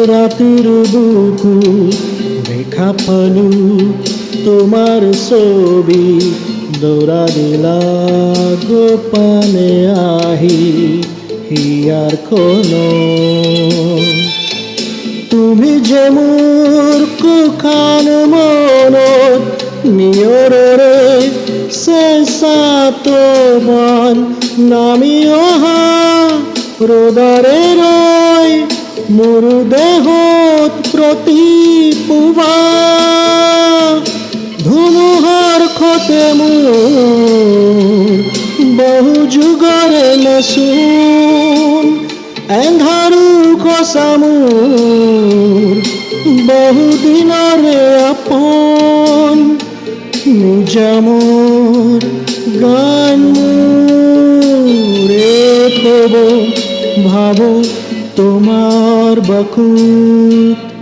ৰাতিৰ বুকু দেখা পালো তোমাৰ ছবি দৌৰা দিলা গোপনে আহি হিয়াৰখনত তুমি যে মোৰ কুখান মনত নিয়ৰেৰে চেঁচাটো বান নামি অহা ৰ'দৰে ৰৈ মোৰ দেহত প্ৰতিপুৱা ধুমুহাৰ খতে মোৰ বহু যুগৰে নাচোন এন্ধাৰো খচা মোৰ বহু দিনৰে আপোন নিজামৰ গান মোৰে কব ভাবো তোমার বকুত